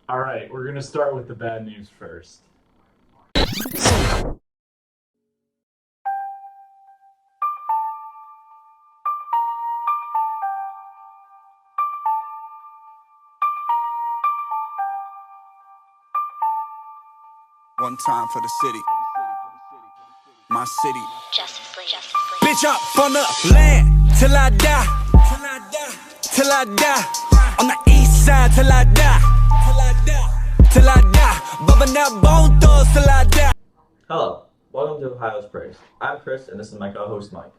All right, we're going to start with the bad news first. One time for the city. My city. Justice League. Bitch up on the land till I die. Till I die. On the east side till I die. Till I die. Bubbing that bone thugs till I die. Hello, welcome to Ohio's Praise. I'm Chris, and this is my co-host Mike.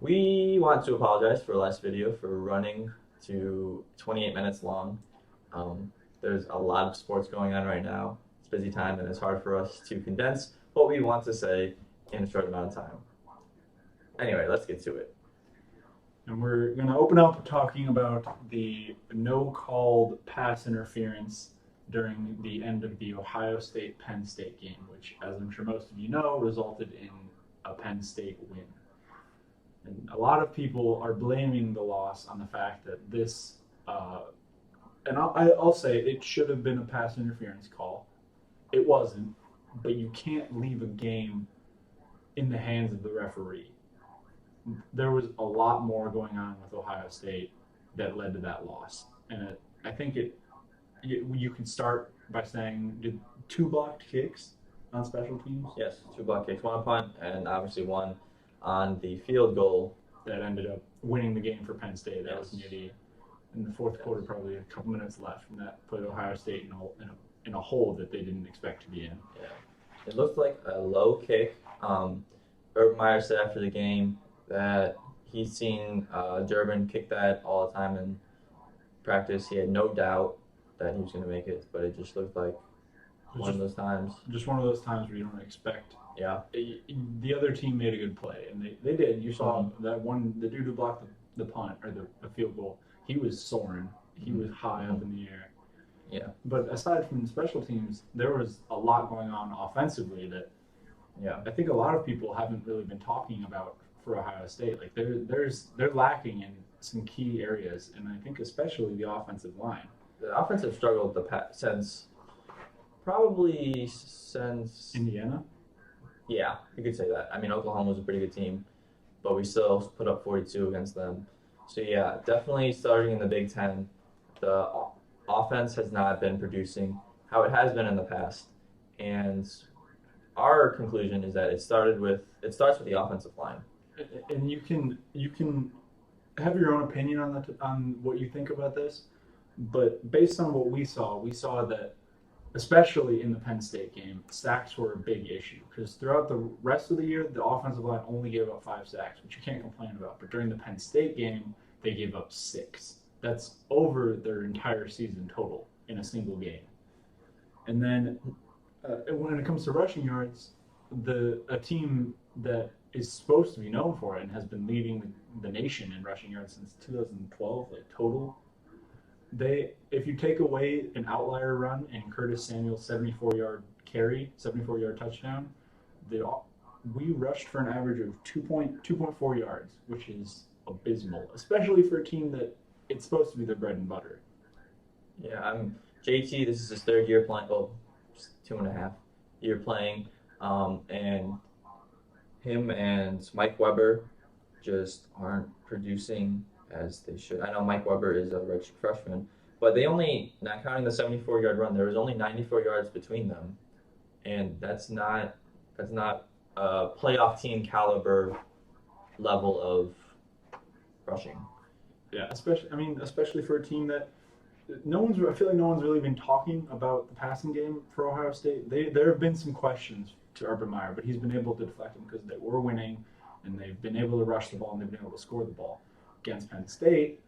We want to apologize for the last video for running to 28 minutes long. There's a lot of sports going on right now. It's busy time, and it's hard for us to condense what we want to say in a short amount of time. Anyway, let's get to it. And we're going to open up talking about the no-called pass interference during the end of the Ohio State-Penn State game, which, as I'm sure most of you know, resulted in a Penn State win. And a lot of people are blaming the loss on the fact that this, and I'll say it should have been a pass interference call. It wasn't, but you can't leave a game in the hands of the referee. There was a lot more going on with Ohio State that led to that loss. And I think you can start by saying, did 2 blocked kicks on special teams? Yes, 2 block kicks, 1 punt, and obviously 1 on the field goal. That ended up winning the game for Penn State. That was near in the fourth quarter, probably a couple minutes left, and that put Ohio State in a hole that they didn't expect to be in. Yeah, it looked like a low kick. Urban Meyer said after the game that he's seen Durbin kick that all the time in practice. He had no doubt that he was going to make it, but it just looked like one of those times. Just one of those times where you don't expect. Yeah. The other team made a good play, and they did. You saw that one, the dude who blocked the punt or the field goal, he was soaring. He was high up in the air. Yeah. But aside from special teams, there was a lot going on offensively that I think a lot of people haven't really been talking about for Ohio State. Like they're lacking in some key areas, and I think especially the offensive line. The offensive struggled since Indiana. Yeah, you could say that. I mean, Oklahoma was a pretty good team, but we still put up 42 against them. So yeah, definitely starting in the Big Ten, the offense has not been producing how it has been in the past, and our conclusion is that it starts with the offensive line. And you can have your own opinion on what you think about this, but based on what we saw that especially in the Penn State game, sacks were a big issue because throughout the rest of the year, the offensive line only gave up 5 sacks, which you can't complain about. But during the Penn State game, they gave up 6. That's over their entire season total in a single game. And then when it comes to rushing yards, a team that is supposed to be known for it and has been leading the nation in rushing yards since 2012, like total. If you take away an outlier run and Curtis Samuel's 74-yard touchdown, we rushed for an average of 2.4 yards, which is abysmal, especially for a team that it's supposed to be their bread and butter. Yeah, JT. This is his 3rd year playing. Well, 2.5 year playing, and him and Mike Weber just aren't producing as they should. I know Mike Weber is a redshirt freshman, but they only, not counting the 74-yard run, there was only 94 yards between them, and that's not a playoff team caliber level of rushing. Yeah, especially for a team that I feel like no one's really been talking about the passing game for Ohio State. There have been some questions to Urban Meyer, but he's been able to deflect them because they were winning, and they've been able to rush the ball, and they've been able to score the ball. Against Penn State,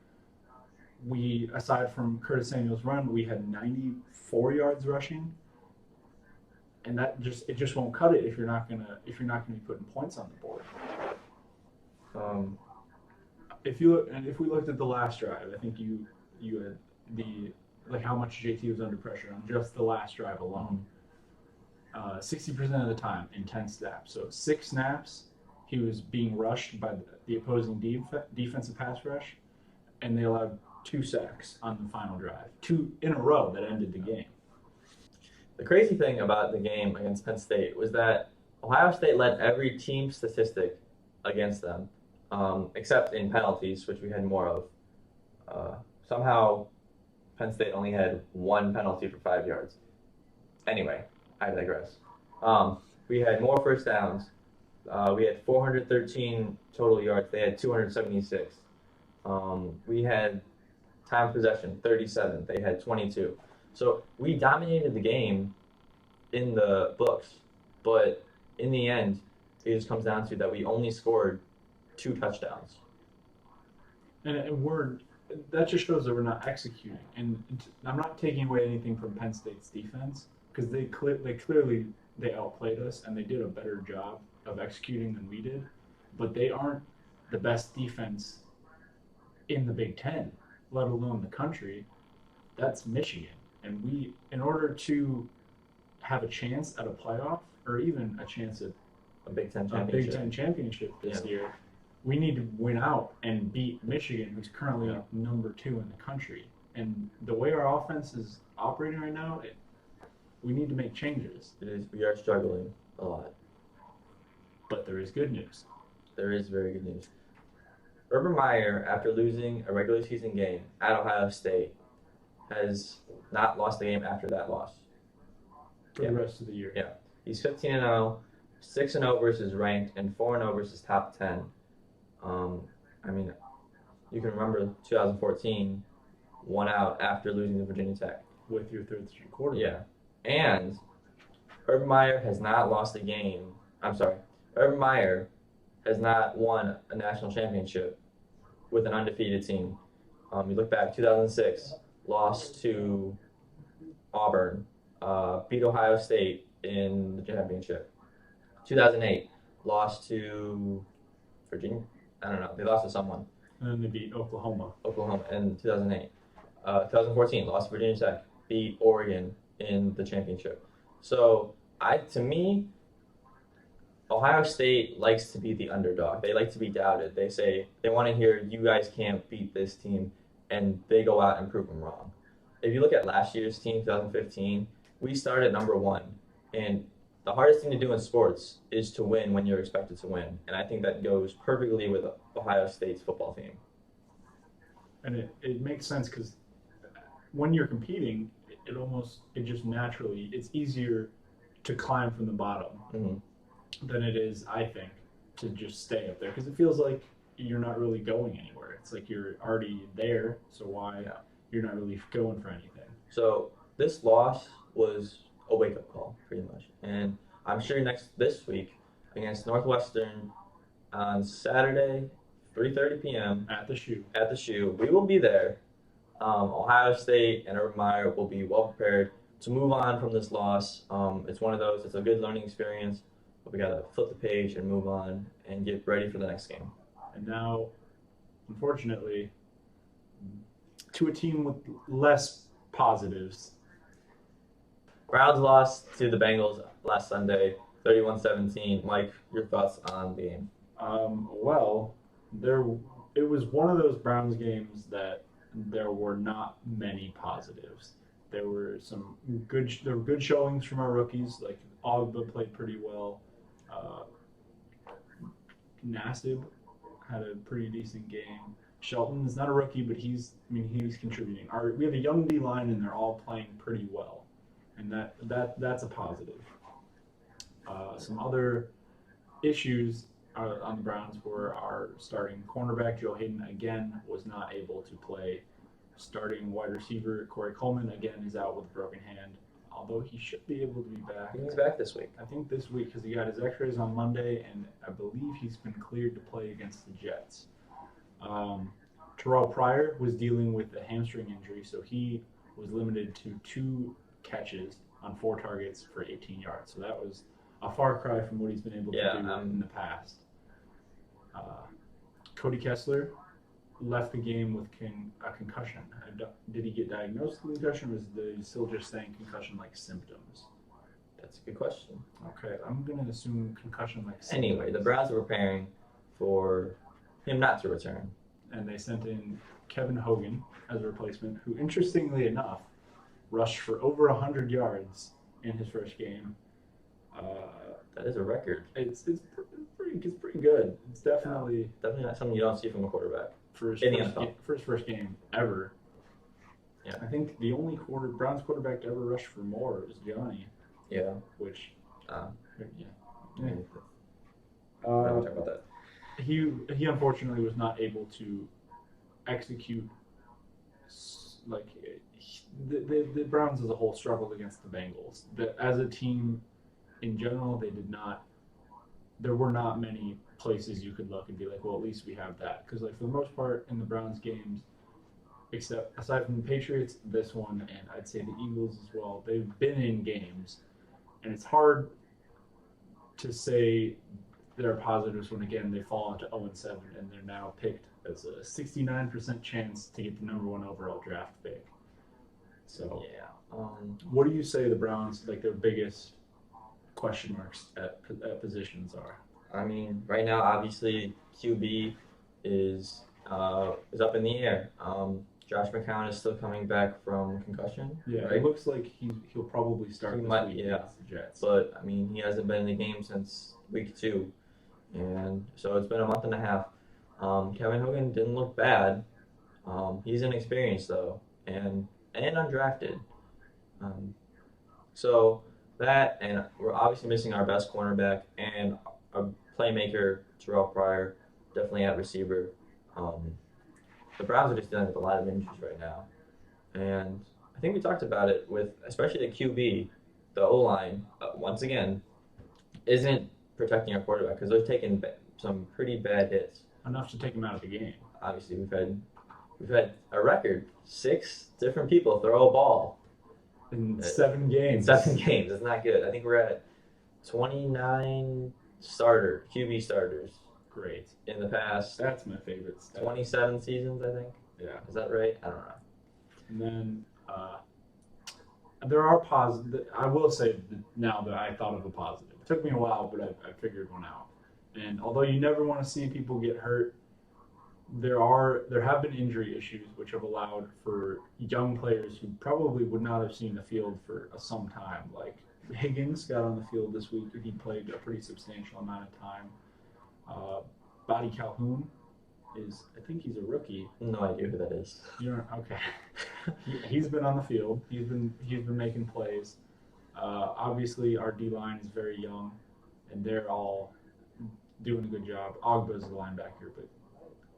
aside from Curtis Samuel's run, we had 94 yards rushing, and it just won't cut it if you're not gonna be putting points on the board. If we looked at the last drive, I think you had how much JT was under pressure on just the last drive alone. 60% of the time in 10 snaps. So 6 snaps, he was being rushed by the opposing defensive pass rush, and they allowed 2 sacks on the final drive, 2 in a row that ended the game. The crazy thing about the game against Penn State was that Ohio State led every team statistic against them, except in penalties, which we had more of. Somehow, Penn State only had one penalty for 5 yards. Anyway, I digress. We had more first downs. We had 413 total yards. They had 276. We had time possession, 37. They had 22. So we dominated the game in the books, but in the end, it just comes down to that we only scored 2 touchdowns. And that just shows that we're not executing. And I'm not taking away anything from Penn State's defense because they clearly outplayed us and they did a better job of executing than we did. But they aren't the best defense in the Big Ten, let alone the country. That's Michigan. And we, in order to have a chance at a playoff or even a chance at A Big Ten a championship. Big Ten championship this Yeah. year, we need to win out and beat Michigan, who's currently Yeah. number 2 in the country. And the way our offense is operating right now, we need to make changes. We are struggling a lot. But there is good news. There is very good news. Urban Meyer, after losing a regular season game at Ohio State, has not lost a game after that loss. For Yeah. the rest of the year. Yeah. He's 15-0, 6-0 versus ranked, and 4-0 versus top 10. I mean, you can remember 2014, 1 out after losing to Virginia Tech. With your third string quarterback. Yeah. And Urban Meyer has not lost a game. I'm sorry. Urban Meyer has not won a national championship with an undefeated team. You look back, 2006, lost to Auburn, beat Ohio State in the championship. 2008, lost to Virginia. I don't know. They lost to someone. And then they beat Oklahoma. Oklahoma in 2008. 2014, lost to Virginia Tech, beat Oregon in the championship. So, to me, Ohio State likes to be the underdog. They like to be doubted. They say they want to hear you guys can't beat this team, and they go out and prove them wrong. If you look at last year's team, 2015, we started number 1, and the hardest thing to do in sports is to win when you're expected to win, and I think that goes perfectly with Ohio State's football team. And it makes sense because when you're competing, it just naturally, it's easier to climb from the bottom than it is, I think, to just stay up there. Because it feels like you're not really going anywhere. It's like you're already there, so why you're not really going for anything. So this loss was a wake-up call, pretty much. And I'm sure this week against Northwestern on Saturday, 3:30 p.m. At the shoe. We will be there. Ohio State and Urban Meyer will be well prepared to move on from this loss. It's one of those. It's a good learning experience, but we got to flip the page and move on and get ready for the next game. And now, unfortunately, to a team with less positives. Browns lost to the Bengals last Sunday, 31-17. Mike, your thoughts on the game? It was one of those Browns games that there were not many positives. There were good showings from our rookies. Like Ogba played pretty well. Nassib had a pretty decent game. Shelton is not a rookie, but he's contributing. We have a young D line, and they're all playing pretty well, and that's a positive. Some other issues on the Browns were our starting cornerback Joe Hayden again was not able to play. Starting wide receiver Corey Coleman again is out with a broken hand, although he should be able to be back. He's back this week. I think this week because he got his X-rays on Monday, and I believe he's been cleared to play against the Jets. Terrell Pryor was dealing with a hamstring injury, so he was limited to 2 catches on 4 targets for 18 yards. So that was a far cry from what he's been able to do in the past. Cody Kessler left the game with a concussion. Did he get diagnosed with concussion, or is he still just saying concussion-like symptoms? That's a good question. Okay, I'm going to assume concussion-like symptoms. Anyway, the Browns are preparing for him not to return. And they sent in Kevin Hogan as a replacement, who, interestingly enough, rushed for over 100 yards in his first game. That is a record. It's pretty good. It's definitely Definitely not something you don't see from a quarterback. for his In the first game ever. Yeah. I think the only Browns quarterback to ever rush for more is Johnny, Yeah. which Uh, yeah. we Uh, talk about that. he unfortunately was not able to execute the Browns as a whole struggled against the Bengals. As a team in general, they did not. There were not many places you could look and be like, well, at least we have that. Because like for the most part in the Browns games, aside from the Patriots, this one, and I'd say the Eagles as well, they've been in games, and it's hard to say there are positives when again they fall into 0-7 and they're now picked as a 69% chance to get the number 1 overall draft pick. So Yeah. what do you say the Browns like their biggest question marks at positions are? I mean, right now, obviously, QB is up in the air. Josh McCown is still coming back from concussion. Yeah, right? it looks like he'll probably start He this might, week yeah. against the Jets. But I mean, he hasn't been in the game since week 2, and so it's been a month and a half. Kevin Hogan didn't look bad. He's inexperienced though, and undrafted. So that, and we're obviously missing our best cornerback and a playmaker, Terrell Pryor, definitely at receiver. The Browns are just dealing with a lot of injuries right now, and I think we talked about it with especially the QB, the O-line. Once again, isn't protecting our quarterback because they're taking some pretty bad hits. Enough to take him out of the game. Obviously, we've had a record 6 different people throw a ball In 7 games. in 7 games. It's not good. I think we're at 29 QB starters Great. in the past That's my favorite stuff. 27 seasons. I think. Yeah. Is that right? I don't know. And then there are positive. I will say that now that I thought of a positive. It took me a while, but I figured one out. And although you never want to see people get hurt, there have been injury issues which have allowed for young players who probably would not have seen the field for some time. Like Higgins got on the field this week. He played a pretty substantial amount of time. Buddy Calhoun I think he's a rookie. No idea who that is. You're okay. He's been on the field. He's been making plays. Obviously, our D line is very young, and they're all doing a good job. Ogba's the linebacker, but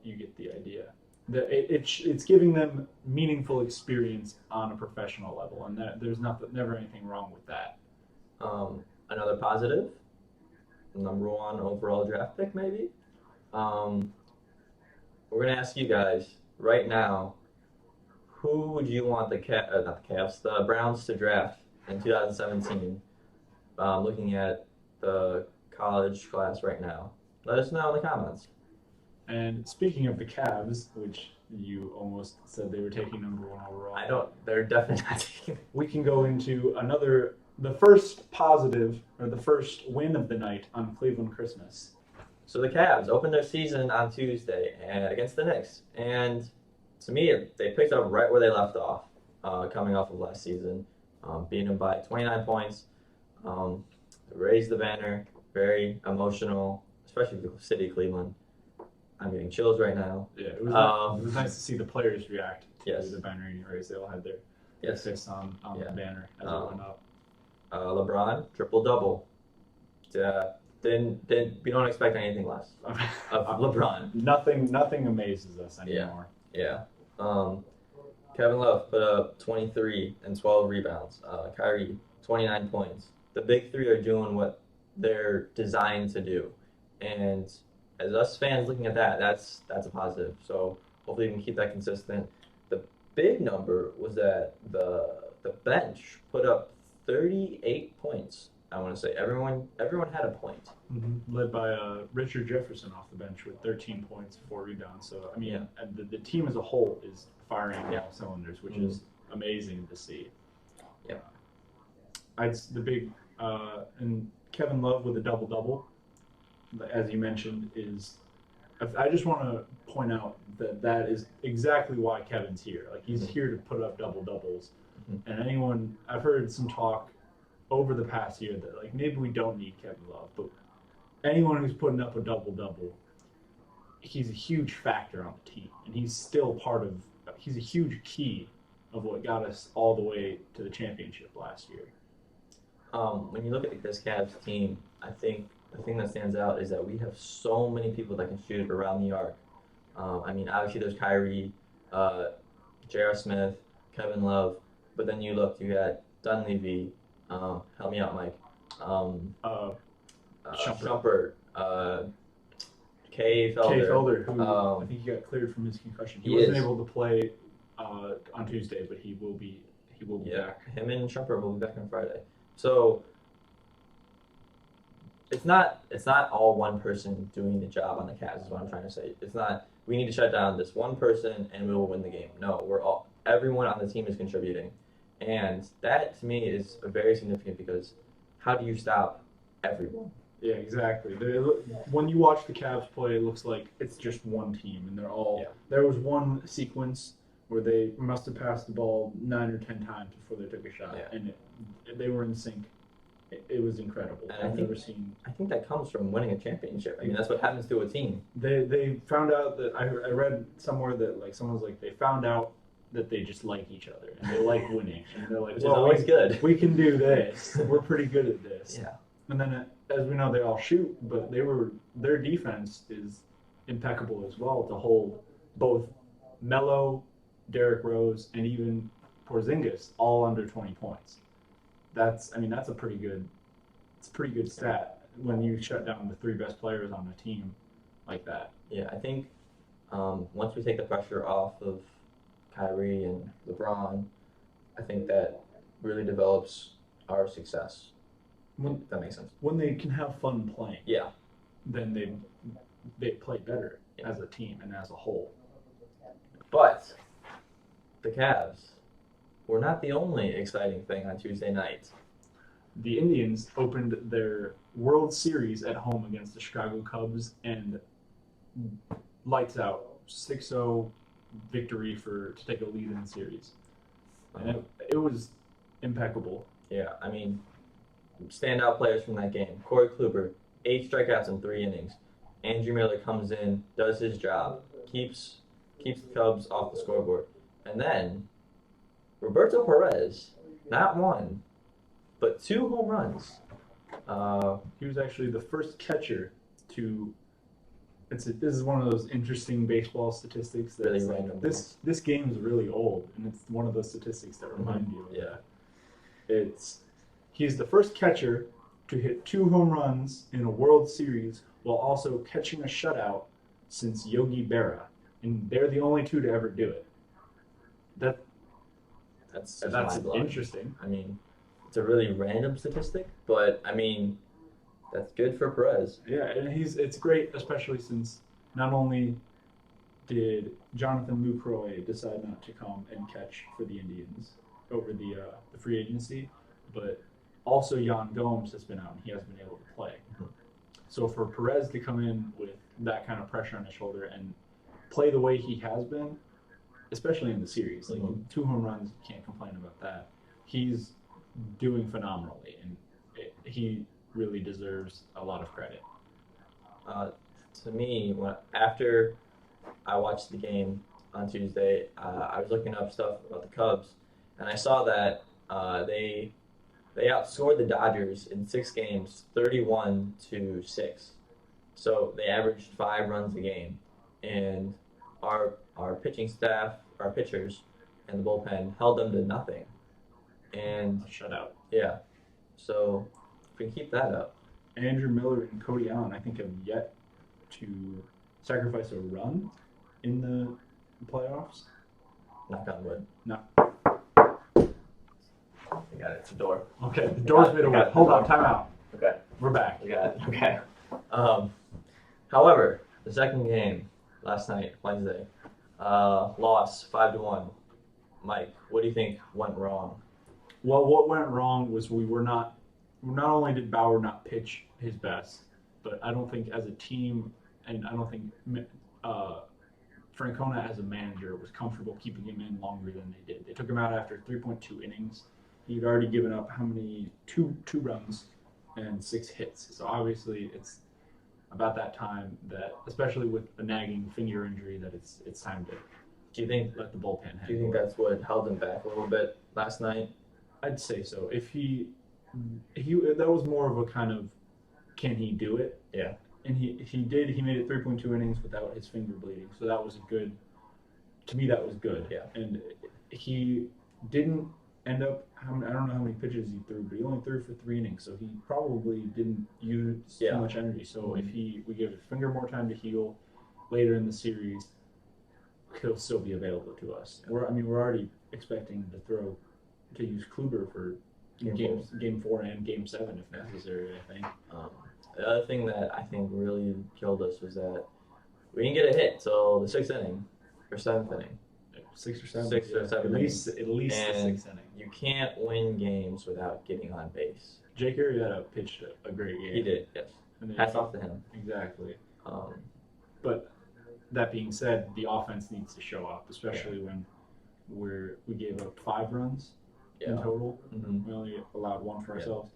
you get the idea. It's giving them meaningful experience on a professional level, and there's never anything wrong with that. Another positive, number 1 overall draft pick, maybe. We're gonna ask you guys right now, who would you want the Browns to draft in 2017? Looking at the college class right now, let us know in the comments. And speaking of the Cavs, which you almost said they were taking number 1 overall. They're definitely not taking. We can go into the first positive, or the first win of the night on Cleveland Christmas. So the Cavs opened their season on Tuesday against the Knicks, and to me, they picked up right where they left off, coming off of last season, beating them by 29 points. Raised the banner, very emotional, especially for the city of Cleveland. I'm getting chills right now. Yeah, it was nice to see the players react to Yes. the banner raise. They all had their Yes. fists on Yeah. the banner as it went up. LeBron, triple-double. We don't expect anything less of LeBron. Nothing amazes us anymore. Yeah. Kevin Love put up 23 and 12 rebounds. Kyrie, 29 points. The big 3 are doing what they're designed to do. And as us fans looking at that, that's a positive. So hopefully we can keep that consistent. The big number was that the bench put up 38 points. I want to say everyone had a point. Mm-hmm. Led by Richard Jefferson off the bench with 13 points, 4 rebounds. So I mean, and the team as a whole is firing on all cylinders, which is amazing to see. Yeah. The big and Kevin Love with a double-double, as you mentioned, is. I just want to point out that is exactly why Kevin's here. Like he's here to put up double-doubles. Mm-hmm. And I've heard some talk over the past year that like maybe we don't need Kevin Love, but anyone who's putting up a double-double, he's a huge factor on the team, and he's still he's a huge key of what got us all the way to the championship last year. When you look at this Cavs team, I think the thing that stands out is that we have so many people that can shoot around the arc. I mean, obviously there's Kyrie, J.R. Smith, Kevin Love, but then you got Dunleavy, help me out, Mike, Shumpert, Kay Felder. Kay Felder, who I think he got cleared from his concussion. He wasn't able to play on Tuesday, but he will be back. Him and Shumpert will be back on Friday. So it's not all one person doing the job on the Cavs is what I'm trying to say. It's not we need to shut down this one person and we will win the game. No, everyone on the team is contributing. And that to me is very significant because how do you stop everyone? Yeah, exactly. When you watch the Cavs play, it looks like it's just one team, and they're all. Yeah. There was one sequence where they must have passed the ball 9 or 10 times before they took a shot, and they were in sync. It was incredible. And I think that comes from winning a championship. I mean, that's what happens to a team. They found out that I read somewhere that like someone was like they found out that they just like each other and they like winning, and they're like, which is always good. We can do this. We're pretty good at this. Yeah. And then, as we know, they all shoot, but their defense is impeccable as well to hold both Melo, Derrick Rose, and even Porzingis all under 20 points. That's a pretty good stat when you shut down the 3 best players on a team like that. Yeah, I think once we take the pressure off of Kyrie and LeBron, I think that really develops our success. If that makes sense. When they can have fun playing, then they play better as a team and as a whole. But the Cavs were not the only exciting thing on Tuesday night. The Indians opened their World Series at home against the Chicago Cubs and lights out 6-0 victory to take a lead in the series. And it was impeccable. Yeah, I mean, standout players from that game. Corey Kluber, 8 strikeouts in 3 innings. Andrew Miller comes in, does his job, keeps the Cubs off the scoreboard. And then Roberto Perez, not 1, but 2 home runs. He was actually the first catcher to. This is one of those interesting baseball statistics that's really random. This game is really old, and it's one of those statistics that remind you of that. He's the first catcher to hit 2 home runs in a World Series while also catching a shutout since Yogi Berra, and they're the only 2 to ever do it. That's interesting. I mean, it's a really random statistic, but I mean, that's good for Perez. Yeah, and it's great, especially since not only did Jonathan Lucroy decide not to come and catch for the Indians over the free agency, but also Yan Gomes has been out and he hasn't been able to play. Mm-hmm. So for Perez to come in with that kind of pressure on his shoulder and play the way he has been, especially in the series, like 2 home runs, you can't complain about that. He's doing phenomenally, and he really deserves a lot of credit. To me, after I watched the game on Tuesday, I was looking up stuff about the Cubs, and I saw that they outscored the Dodgers in 6 games, 31-6. So they averaged 5 runs a game, and our pitching staff, our pitchers, and the bullpen held them to nothing. And a shutout. Yeah. So if we can keep that up. Andrew Miller and Cody Allen, I think, have yet to sacrifice a run in the playoffs. Knock on wood. No. I got it. It's a door. Okay, the door's made away. Hold on, time out. Okay. We're back. We got it. Okay. However, the second game last night, Wednesday, loss 5-1. Mike, what do you think went wrong? Well, what went wrong was not only did Bauer not pitch his best, but I don't think as a team, and I don't think Francona as a manager was comfortable keeping him in longer than they did. They took him out after 3.2 innings, He'd already given up how many two runs and 6 hits. So obviously it's about that time that, especially with a nagging finger injury, that it's time to Do you think? let the bullpen handle. Do you think that's what held him back a little bit last night? I'd say so. If he that was more of a kind of, can he do it? Yeah. And he did. He made it 3.2 innings without his finger bleeding. So that was good. To me, that was good. Yeah. And he didn't end up. I don't know how many pitches he threw, but he only threw for 3 innings. So he probably didn't use too much energy. So if we give his finger more time to heal later in the series, he'll still be available to us. We're already expecting to use Kluber for game 4 and game 7 if necessary. I think. The other thing that I think really killed us was that we didn't get a hit till the 6th inning or 7th inning. 6 or 7. 6 or 7 At least the 6th inning. You can't win games without getting on base. Jake Arrieta pitched a great game. He did, yes. Hats off to him. Exactly. Um, But that being said, the offense needs to show up, especially when we gave up 5 runs in total. Mhm. We only allowed 1 for ourselves.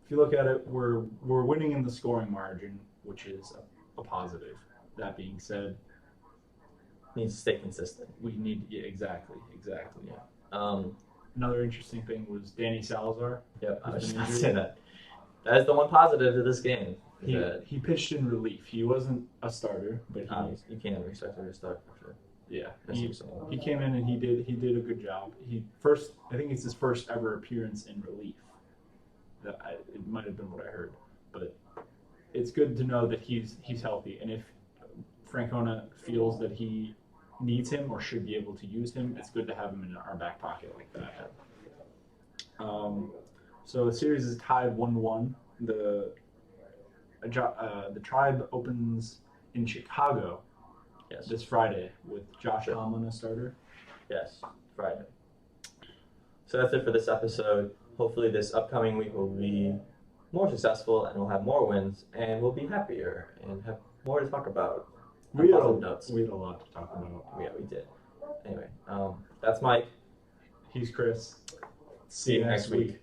If you look at it, we're winning in the scoring margin, which is a positive. That being said, needs to stay consistent. we need exactly. Yeah. Another interesting thing was Danny Salazar. Yep. I was Has just been about to say injured. that. That is the one positive to this game. He pitched in relief. He wasn't a starter, but You can't expect him to start after he missing someone. he came in and he did a good job. I think it's his first ever appearance in relief. It might have been what I heard, but it's good to know that he's healthy. And if Francona feels that he needs him or should be able to use him, it's good to have him in our back pocket like that. So the series is tied 1-1. The Tribe opens in Chicago this Friday with Josh Tomlin a starter. Yes, Friday. So that's it for this episode. Hopefully this upcoming week will be more successful and we'll have more wins and we'll be happier and have more to talk about. We had a lot to talk about. Yeah, we did. Anyway, that's Mike. He's Chris. See you next week.